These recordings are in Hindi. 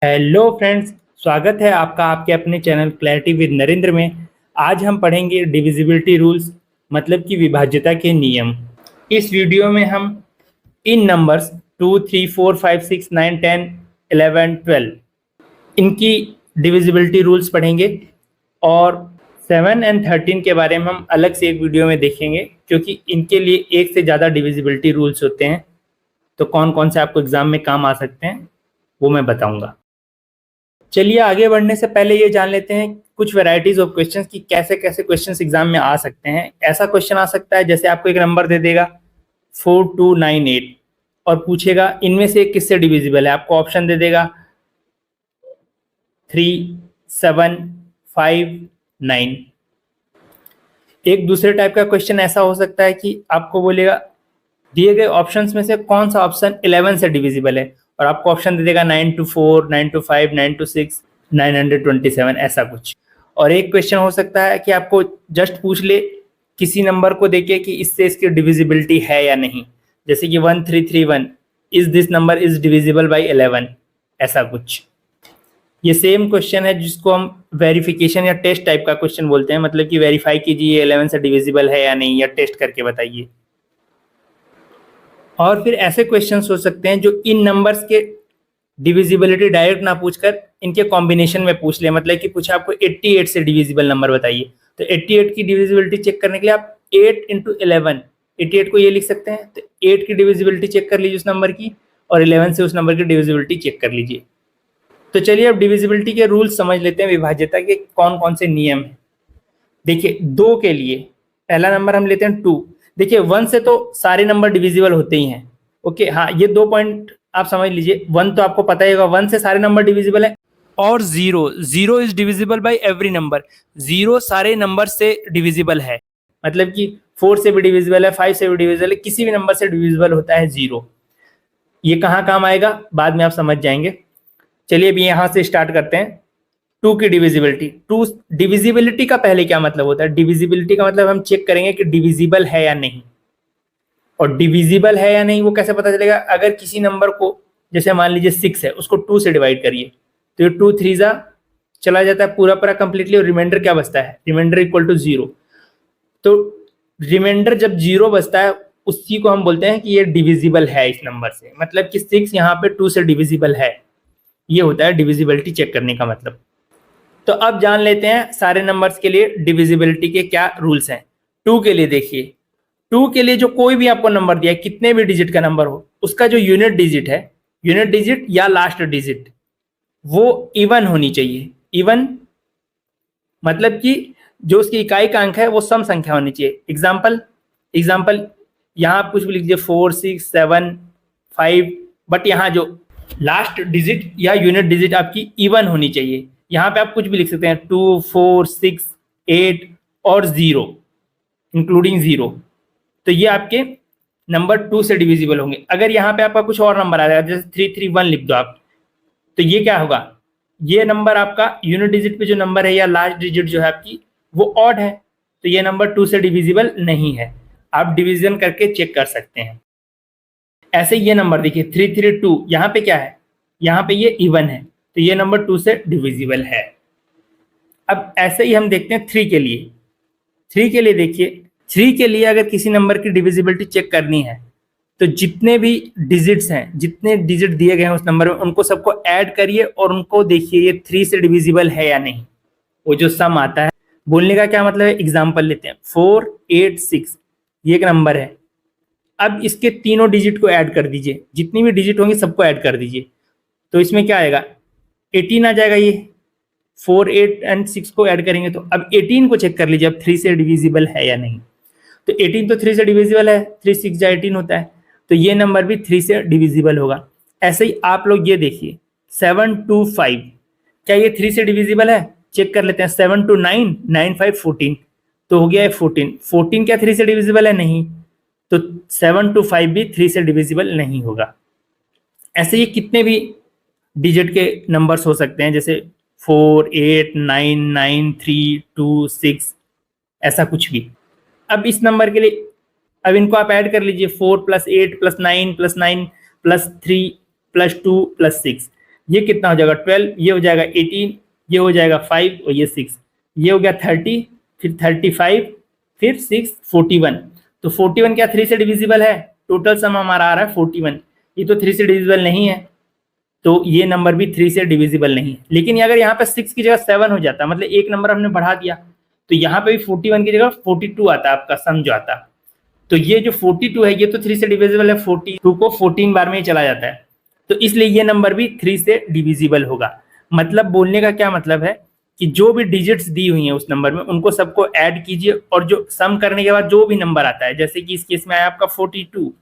हेलो फ्रेंड्स, स्वागत है आपका आपके अपने चैनल क्लैरिटी विद नरेंद्र में। आज हम पढ़ेंगे डिविजिबिलिटी रूल्स, मतलब कि विभाज्यता के नियम। इस वीडियो में हम इन नंबर्स 2, 3, 4, 5, 6, 9, 10, 11, 12 इनकी डिविजिबिलिटी रूल्स पढ़ेंगे और 7 एंड 13 के बारे में हम अलग से एक वीडियो में देखेंगे, क्योंकि इनके लिए एक से ज़्यादा डिविजिबिलिटी रूल्स होते हैं। तो कौन कौन से आपको एग्जाम में काम आ सकते हैं वो मैं बताऊंगा। चलिए आगे बढ़ने से पहले ये जान लेते हैं कुछ वैरायटीज ऑफ क्वेश्चंस की कैसे कैसे क्वेश्चंस एग्जाम में आ सकते हैं। ऐसा क्वेश्चन आ सकता है जैसे आपको एक नंबर दे देगा 4298 और पूछेगा इनमें से किससे डिविजिबल है। आपको ऑप्शन दे देगा 3, 7, 5, 9। एक दूसरे टाइप का क्वेश्चन ऐसा हो सकता है कि आपको बोलेगा दिए गए ऑप्शंस में से कौन सा ऑप्शन 11 से डिविजिबल है, और आपको ऑप्शन दे देगा 9 to 4, 9 to 5, 9 to 6, 927, ऐसा कुछ। और एक क्वेश्चन हो सकता है कि आपको जस्ट पूछ ले किसी नंबर को देके कि इससे इसकी डिविजिबिलिटी है या नहीं, जैसे कि 1331 is this number is divisible by 11, ऐसा कुछ। ये सेम क्वेश्चन है जिसको हम वेरिफिकेशन या टेस्ट टाइप का क्वेश्चन बोलते हैं, मतलब कि वेरीफाई कीजिए 11 से डिविजिबल है या नहीं, या टेस्ट करके बताइए। और फिर ऐसे क्वेश्चंस हो सकते हैं जो इन नंबर्स के डिविजिबिलिटी डायरेक्ट ना पूछकर इनके कॉम्बिनेशन में पूछ ले, मतलब कि पूछा आपको 88 से डिविजिबल नंबर बताइए, तो 88 की डिविजिबिलिटी चेक करने के लिए आप 8 into 11, 88 को ये लिख सकते हैं, तो 8 की डिविजिबिलिटी चेक कर लीजिए उस नंबर की, और 11 से उस नंबर की डिविजिबिलिटी चेक कर लीजिए। तो चलिए अब डिविजिबिलिटी के रूल्स समझ लेते हैं, विभाज्यता के कौन कौन से नियम है। देखिए 2 के लिए पहला नंबर हम लेते हैं 2। देखिए 1 से तो सारे नंबर डिविजिबल होते ही हैं। ओके, हाँ, ये 2 पॉइंट आप समझ लीजिए। 1 तो आपको पता ही होगा, 1 से सारे नंबर डिविजिबल है, और 0 is divisible by every number. 0 सारे नंबर से डिविजिबल है, मतलब कि 4 से भी डिविजिबल है, 5 से भी डिविजिबल है, किसी भी नंबर से डिविजिबल होता है 0। ये कहाँ काम आएगा बाद में आप समझ जाएंगे। चलिए अभी यहाँ से स्टार्ट करते हैं। 2 की डिविजिबिलिटी। 2 डिविजिबिलिटी का पहले क्या मतलब होता है? डिविजिबिलिटी का मतलब हम चेक करेंगे कि डिविजिबल है या नहीं। और डिविजिबल है या नहीं वो कैसे पता चलेगा? अगर किसी नंबर को, जैसे मान लीजिए 6 है, उसको 2 से डिवाइड करिए, तो ये 2 3 जा चला जाता है पूरा पूरा कंप्लीटली, और रिमाइंडर क्या बचता है? Reminder equal to 0। तो रिमाइंडर जब 0 बचता है उसी को हम बोलते हैं कि ये डिविजिबल है इस नंबर से, मतलब कि 6 यहाँ पे 2 से डिविजिबल है। ये होता है डिविजिबिलिटी चेक करने का मतलब। तो अब जान लेते हैं सारे नंबर्स के लिए डिविजिबिलिटी के क्या रूल्स हैं। 2 के लिए देखिए, 2 के लिए जो कोई भी आपको नंबर दिया है, कितने भी डिजिट का नंबर हो, उसका जो यूनिट डिजिट है, यूनिट डिजिट या लास्ट डिजिट, वो इवन होनी चाहिए। इवन मतलब कि जो उसकी इकाई का अंक है वो सम संख्या होनी चाहिए। एग्जाम्पल यहाँ आप कुछ भी लिख दीजिए 4, 6, 7, 5, बट यहाँ जो लास्ट डिजिट या यूनिट डिजिट आपकी इवन होनी चाहिए। यहाँ पे आप कुछ भी लिख सकते हैं 2, 4, 6, 8 और 0, इंक्लूडिंग 0। तो ये आपके नंबर 2 से डिविजिबल होंगे। अगर यहाँ पे आपका कुछ और नंबर आ जाएगा, जैसे 331 लिख दो आप, तो ये क्या होगा? ये नंबर आपका यूनिट डिजिट पे जो नंबर है या लास्ट डिजिट जो है आपकी वो ऑड है, तो ये नंबर 2 से डिविजिबल नहीं है। आप डिवीजन करके चेक कर सकते हैं। ऐसे ये नंबर देखिए 332, यहाँ पे क्या है? यहाँ पे ये इवन है, तो ये नंबर 2 से डिविजिबल है। अब ऐसे ही हम देखते हैं 3 के लिए। 3 के लिए देखिए, 3 के लिए अगर किसी नंबर की डिविजिबिलिटी चेक करनी है, तो जितने भी डिजिट्स हैं, जितने डिजिट दिए गए हैं उस नंबर में, उनको सबको ऐड करिए और उनको देखिए ये 3 से डिविजिबल है या नहीं। वो जो सम आता है, बोलने का क्या मतलब है, एग्जाम्पल लेते हैं 486, ये एक नंबर है। अब इसके तीनों डिजिट को ऐड कर दीजिए, जितनी भी डिजिट होंगी सबको ऐड कर दीजिए, तो इसमें क्या आएगा? 18 आ जाएगा। ये 4, 8 एंड 6 को ऐड करेंगे, तो अब 18 को चेक कर लीजिए अब 3 से डिविजिबल है या नहीं। तो 18 तो 3 से डिविजिबल है, 3 6 जा 18 होता है, तो ये नंबर भी 3 से डिविजिबल होगा। ऐसे ही आप लोग ये देखिए 725, क्या ये 3 से डिविजिबल है? चेक कर लेते हैं। 7 to 9, 9 5 14, तो हो गया है 14। 14 क्या 3 से डिविजिबल है? नहीं, तो 7 to 5 भी 3 से डिविजिबल नहीं होगा। ऐसे ही कितने भी डिजिट के नंबर्स हो सकते हैं, जैसे 4, 8, 9, 9, 3, 2, 6, ऐसा कुछ भी। अब इस नंबर के लिए अब इनको आप ऐड कर लीजिए, 4 + 8 + 9 + 9 + 3 + 2 + 6। ये कितना हो जाएगा 12, ये हो जाएगा 18, ये हो जाएगा 5 और ये 6, ये हो गया 30, फिर 35, फिर 6 41। तो 41 क्या 3 से डिविजिबल है? टोटल सम हमारा आ रहा है 41, ये तो 3 से डिविजिबल नहीं है, तो ये नंबर भी 3 से डिविजिबल नहीं है। लेकिन अगर यहाँ पे 6 की जगह 7 हो जाता, मतलब एक नंबर हमने बढ़ा दिया, तो यहाँ पे भी 41 की जगह 42 आता आपका सम जो आता। तो ये जो 42 है ये तो 3 से डिविजिबल है, 42 को 14 बार में ही चला जाता है, तो इसलिए ये नंबर भी 3 से डिविजिबल होगा। मतलब बोलने का क्या मतलब है कि जो भी डिजिट्स दी हुई हैं उस नंबर में उनको सबको ऐड कीजिए, और जो सम करने के बाद जो भी नंबर आता है, जैसे कि इस केस में आया आपका 42,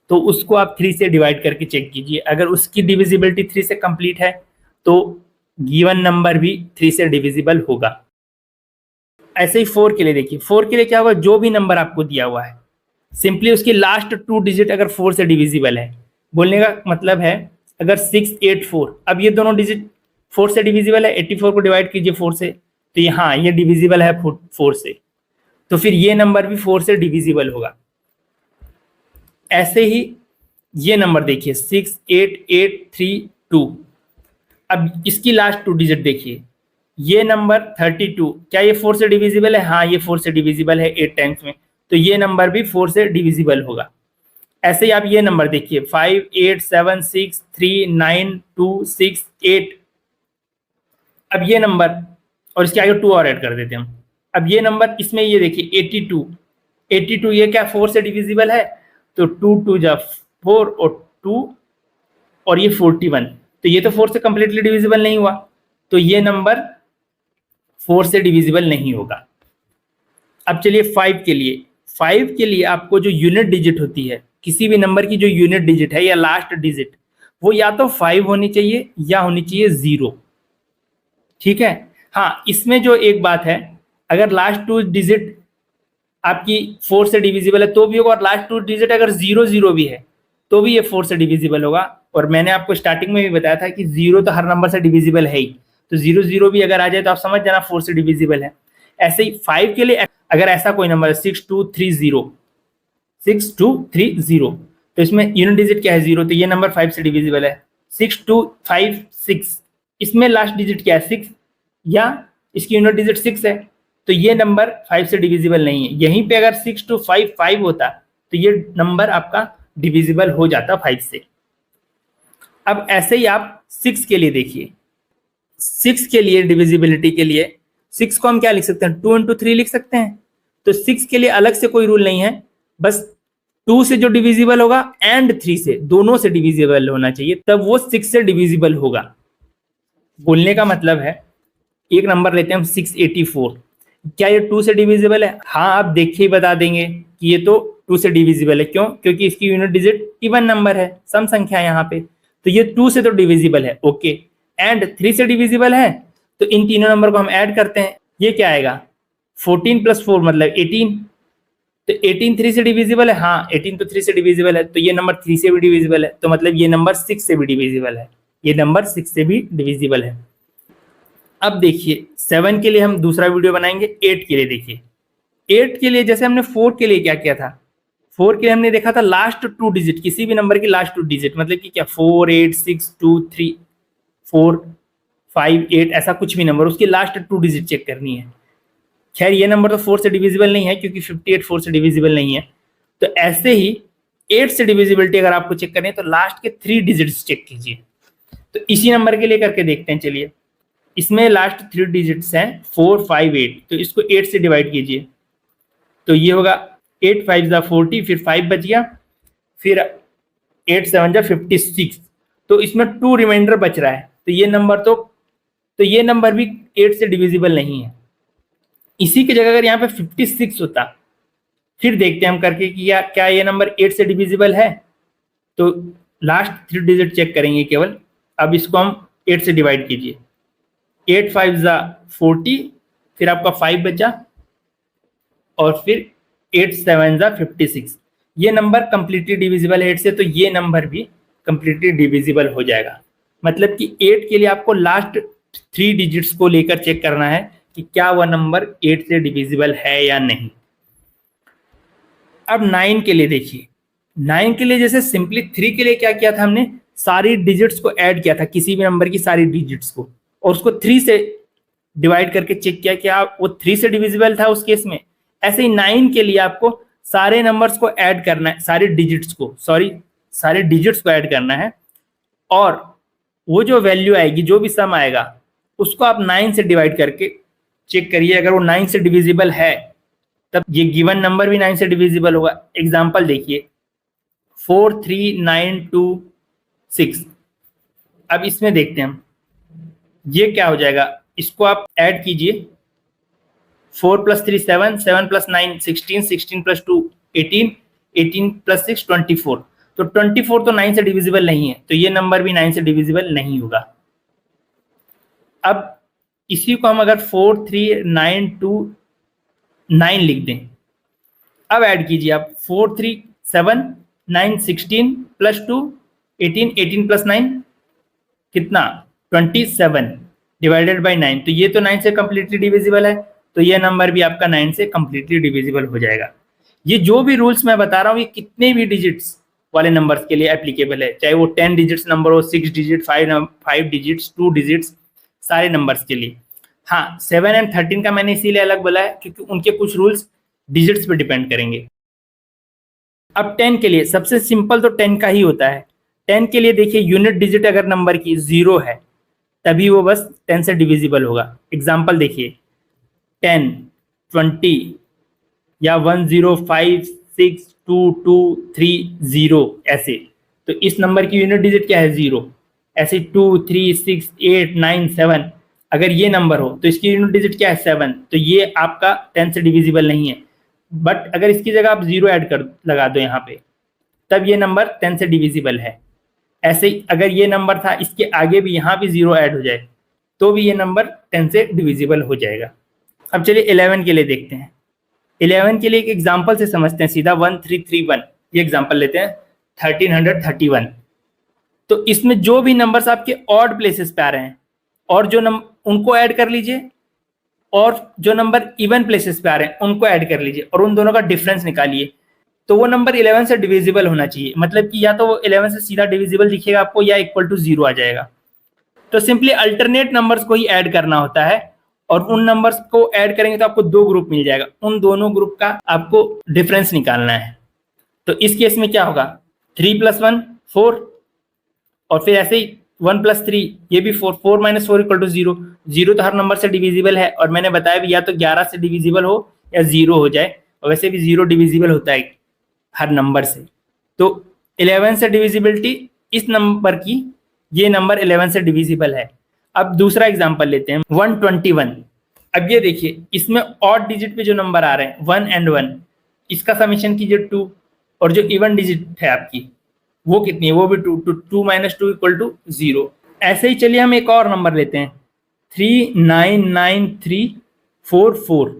तो उसको आप 3 से डिवाइड करके चेक कीजिए। अगर उसकी डिविजिबिलिटी 3 से कंप्लीट है तो गिवन नंबर भी 3 से डिविजिबल होगा। ऐसे ही 4 के लिए देखिए, 4 के लिए क्या होगा, जो भी नंबर आपको दिया हुआ है सिंपली उसकी लास्ट 2 डिजिट अगर 4 से डिविजिबल है, बोलने का मतलब है अगर 684, अब ये दोनों डिजिट 4 से डिविजिबल है, 84 को डिवाइड कीजिए 4 से, तो यहाँ ये डिविजिबल है 4 से, तो फिर ये नंबर भी 4 से डिविजिबल होगा। ऐसे ही ये नंबर देखिए 68832, अब इसकी लास्ट 2 डिजिट देखिए, ये नंबर 32, क्या ये 4 से डिविजिबल है? हाँ, ये 4 से डिविजिबल है 8 टाइम्स में, तो ये नंबर भी 4 से डिविजिबल होगा। ऐसे ही आप ये नंबर देखिए 5876392688, अब ये नंबर, और इसके आगे 2 और ऐड कर देते हैं हम। अब ये नंबर, इसमें ये देखिए 82 ये क्या 4 से डिविजिबल है? तो 2 2 जा 4 और 2 और ये 41, तो ये तो 4 से कंप्लीटली डिविजिबल नहीं हुआ, तो ये नंबर 4 से डिविजिबल नहीं होगा। अब चलिए 5 के लिए, 5 के लिए आपको जो यूनिट डिजिट होती है, किसी भी नंबर की जो यूनिट डिजिट है या लास्ट डिजिट, वो या तो 5 होनी चाहिए या होनी चाहिए 0। ठीक है, हाँ, इसमें जो एक बात है, अगर लास्ट 2 डिजिट आपकी 4 से डिविजिबल है तो भी होगा, और लास्ट 2 डिजिट अगर 0 0 भी है तो भी ये 4 से डिविजिबल होगा। और मैंने आपको स्टार्टिंग में भी बताया था कि 0 तो हर नंबर से डिविजिबल है ही, तो 0 0 भी अगर आ जाए तो आप समझ जाना 4 से डिविजिबल है। ऐसे ही 5 के लिए अगर ऐसा कोई नंबर है 6230, तो इसमें यूनिट डिजिट क्या है 0, तो ये नंबर 5 से डिविजिबल है। 6256, इसमें लास्ट डिजिट क्या है 6, या इसकी यूनिट डिजिट 6 है, तो ये नंबर 5 से डिविजिबल नहीं है। यहीं पे अगर 6255 होता तो ये नंबर आपका डिविजिबल हो जाता 5 से। अब ऐसे ही आप 6 के लिए देखिए, 6 के लिए डिविजिबिलिटी के लिए 6 को हम क्या लिख सकते हैं, 2 into 3 लिख सकते हैं। तो 6 के लिए अलग से कोई रूल नहीं है, बस 2 से जो डिविजिबल होगा एंड 3 से, दोनों से डिविजिबल होना चाहिए, तब वो 6 से डिविजिबल होगा। बोलने का मतलब है, एक नंबर लेते हैं हम 684, क्या ये 2 से डिविजिबल है? हाँ, आप देख के ही बता देंगे कि ये तो 2 से डिविजिबल है। क्यों? क्योंकि इसकी यूनिट डिजिट इवन नंबर है, सम संख्या है यहाँ पे, तो ये 2 से तो डिविजिबल है। ओके, एंड 3 से डिविजिबल है, तो इन तीनों नंबर को हम ऐड करते हैं, ये क्या आएगा 14 + 4 मतलब 18, तो 18 3 से डिविजिबल है। हाँ, 18 तो 3 से डिविजिबल है, तो ये नंबर 3 से भी डिविजिबल है, तो मतलब ये नंबर 6 से भी डिविजिबल है, ये नंबर 6 से भी डिविजिबल है। अब देखिए 7 के लिए हम दूसरा वीडियो बनाएंगे। 8 के लिए देखिए, 8 के लिए जैसे हमने 4 के लिए क्या किया था, 4 के लिए हमने देखा था लास्ट 2 डिजिट, किसी भी नंबर की लास्ट 2 डिजिट, मतलब कि क्या 4 8 6 2 3 4 5 8, ऐसा कुछ भी नंबर, उसकी लास्ट 2 डिजिट चेक करनी है। खैर ये नंबर तो 4 से डिविजिबल नहीं है, क्योंकि 58 4 से डिविजिबल नहीं है। तो ऐसे ही 8 से डिविजिबिलिटी अगर आपको चेक करनी है तो लास्ट के 3 डिजिट्स चेक कीजिए। तो इसी नंबर के लिए करके देखते हैं। चलिए, इसमें लास्ट 3 डिजिट्स हैं 4 5 8, तो इसको 8 से डिवाइड कीजिए, तो ये होगा 8 5 जा 40, फिर 5 बच गया, फिर 8 7 जा 56, तो इसमें 2 रिमाइंडर बच रहा है, तो ये नंबर तो ये नंबर भी 8 से डिविजिबल नहीं है। इसी की जगह अगर यहाँ पे 56 होता, फिर देखते हैं हम करके कि क्या ये नंबर 8 से डिविजिबल है, तो लास्ट 3 डिजिट चेक करेंगे केवल। अब इसको हम 8 से डिवाइड कीजिए, 8 5 जा 40, फिर आपका 5 बचा, और फिर 8 7 जा 56, ये नंबर कंप्लीटली डिविजिबल है 8 से, तो ये नंबर भी कंप्लीटली डिविजिबल हो जाएगा। मतलब कि 8 के लिए आपको लास्ट 3 डिजिट्स को लेकर चेक करना है कि क्या वह नंबर 8 से डिविजिबल है या नहीं। अब 9 के लिए देखिए, 9 के लिए जैसे सिंपली 3 के लिए क्या किया था हमने, सारी डिजिट्स को ऐड किया था, किसी भी नंबर की सारी डिजिट्स को, और उसको 3 से डिवाइड करके चेक किया कि आप वो 3 से डिविजिबल था उस केस में। ऐसे ही 9 के लिए आपको सारे नंबर्स को ऐड करना है, सारे डिजिट्स को ऐड करना है, और वो जो वैल्यू आएगी, जो भी सम आएगा, उसको आप 9 से डिवाइड करके चेक करिए। अगर वो 9 से डिविजिबल है तब ये गिवन नंबर भी 9 से डिविजिबल होगा। एग्जाम्पल देखिए 43926। अब इसमें देखते हैं हम ये क्या हो जाएगा। इसको आप ऐड कीजिए, 4 + 3 7, 7 + 9 16, 16 + 2 18, 18 + 6 24। तो 24 तो 9 से डिविजिबल नहीं है, तो ये नंबर भी 9 से डिविजिबल नहीं होगा। अब इसी को हम अगर 43929 लिख दें, अब ऐड कीजिए आप 4 3 7 9 16 + 2 18, 18 + 9 कितना 27 डिवाइडेड बाई 9। तो ये तो 9 से कंप्लीटली डिविजिबल है, तो ये नंबर भी आपका 9 से कंप्लीटली डिविजिबल हो जाएगा। ये जो भी रूल्स मैं बता रहा हूँ ये कितने भी डिजिट्स वाले नंबर्स के लिए एप्लीकेबल है, चाहे वो 10 डिजिट्स नंबर हो, 6 डिजिट, 5 डिजिट्स, 2 डिजिट्स, सारे नंबर्स के लिए। हाँ, 7 और 13 का मैंने इसीलिए अलग बोला है क्योंकि उनके कुछ रूल्स डिजिट्स पे डिपेंड करेंगे। अब 10 के लिए सबसे सिंपल तो 10 का ही होता है। 10 के लिए देखिए यूनिट डिजिट अगर नंबर की 0 है तभी वो बस 10 से डिविजिबल होगा। एग्जाम्पल देखिए 10, 20 या 1 0 5 6 2 2 3 0 ऐसे। तो इस नंबर की यूनिट डिजिट क्या है 0। ऐसे 2 3 6 8 9 7 अगर ये नंबर हो तो इसकी यूनिट डिजिट क्या है 7। तो ये आपका 10 से डिविजिबल नहीं है। बट अगर इसकी जगह आप 0 ऐड कर लगा दो यहाँ पे, तब ये नंबर 10 से डिविजिबल है। ऐसे ही अगर ये नंबर था, इसके आगे भी यहाँ भी 0 ऐड हो जाए तो भी ये नंबर 10 से डिविजिबल हो जाएगा। अब चलिए 11 के लिए देखते हैं। 11 के लिए एक एग्जाम्पल से समझते हैं सीधा। 1331 ये एग्जाम्पल लेते हैं, 1331। तो इसमें जो भी नंबर्स आपके ऑड प्लेसेस पे आ रहे हैं और जो उनको ऐड कर लीजिए, और जो नंबर इवन प्लेसेस पे आ रहे हैं उनको ऐड कर लीजिए और उन दोनों का डिफरेंस निकालिए। तो वो नंबर 11 से डिविजिबल होना चाहिए, मतलब कि या तो वो 11 से सीधा डिविजिबल दिखेगा आपको या इक्वल टू 0 आ जाएगा। तो सिंपली अल्टरनेट नंबर्स को ही ऐड करना होता है, और उन नंबर्स को ऐड करेंगे तो आपको 2 ग्रुप मिल जाएगा। उन दोनों ग्रुप का आपको डिफरेंस निकालना है। तो इस केस में क्या होगा 3 + 1 4, और फिर ऐसे ही 1 + 3 ये भी 4, 4 - 4 = 0। 0 तो हर नंबर से डिविजिबल है, और मैंने बताया भी या तो 11 से डिविजिबल हो या 0 हो जाए, और वैसे भी 0 डिविजिबल होता है हर नंबर से। तो 11 से डिविजिबिलिटी इस नंबर की, ये नंबर 11 से डिविजिबल है। अब दूसरा एग्जांपल लेते हैं 121। अब ये देखिए इसमें ऑड डिजिट पे जो नंबर आ रहे हैं 1 और 1, इसका समेशन कीजिए 2, और जो इवन डिजिट है आपकी वो कितनी है, वो भी 2, 2 - 2 = 0। ऐसे ही चलिए हम एक और नंबर लेते हैं 399344।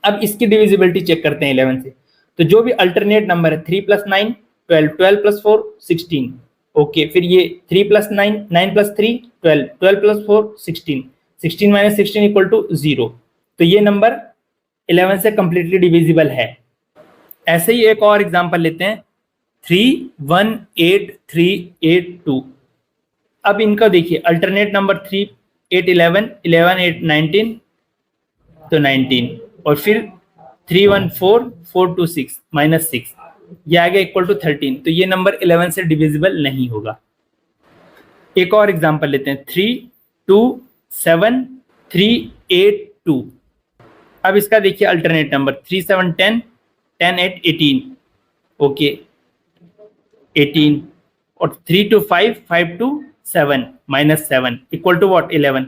अब इसकी डिविजिबिलिटी चेक करते हैं 11 से। तो जो भी अल्टरनेट नंबर है 3 + 9 12, 12 + 4 16। ओके, फिर ये 3 + 9 9 + 3 12, 12 + 4 16, 16 - 16 = 0। तो ये नंबर 11 से कंप्लीटली डिविजिबल है। ऐसे ही एक और एग्जांपल लेते हैं 318382। अब इनका देखिए अल्टरनेट नंबर 3 8 11 11 8 19, तो 19, और फिर 314 426 -6 ये आ गया इक्वल टू 13। तो ये नंबर 11 से डिविजिबल नहीं होगा। एक और एग्जांपल लेते हैं 327382। अब इसका देखिए अल्टरनेट नंबर 3 7 10 10 8 18। ओके 18, और 3 2 5 5 2 7 -7 इक्वल टू व्हाट 11।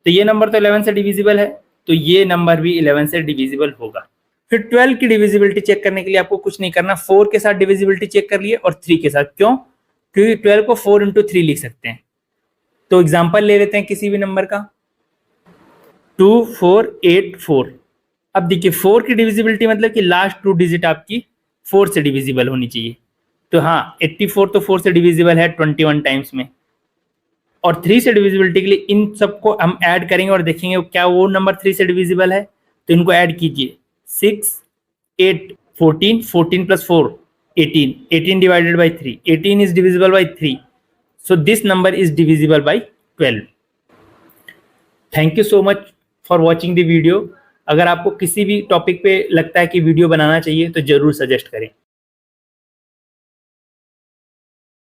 तो ये नंबर तो 11 से डिविजिबल है, तो ये नंबर भी 11 से डिविजिबल होगा। फिर 12 की डिविजिबिलिटी चेक करने के लिए आपको कुछ नहीं करना, 4 के साथ डिविजिबिलिटी चेक कर लिए और 3 के साथ। क्यों? क्योंकि 12 को 4 × 3 लिख सकते हैं। तो एग्जांपल ले लेते हैं किसी भी नंबर का 2484। अब देखिए 4 की डिविजिबिलिटी मतलब कि लास्ट 2 डिजिट आपकी 4 से डिविजिबल होनी चाहिए। तो हाँ 84 तो 4 से डिविजिबल है 21 टाइम्स में, और 3 से डिविजिबिलिटी के लिए इन सबको हम ऐड करेंगे और देखेंगे क्या वो नंबर 3 से डिविजिबल है। तो इनको ऐड कीजिए 6 8 14, 14 + 4 18, 18 divided by 3, 18 is divisible by 3, So this number is divisible by 12. Thank you so much for watching the video. अगर आपको किसी भी टॉपिक पे लगता है कि वीडियो बनाना चाहिए तो जरूर सजेस्ट करें.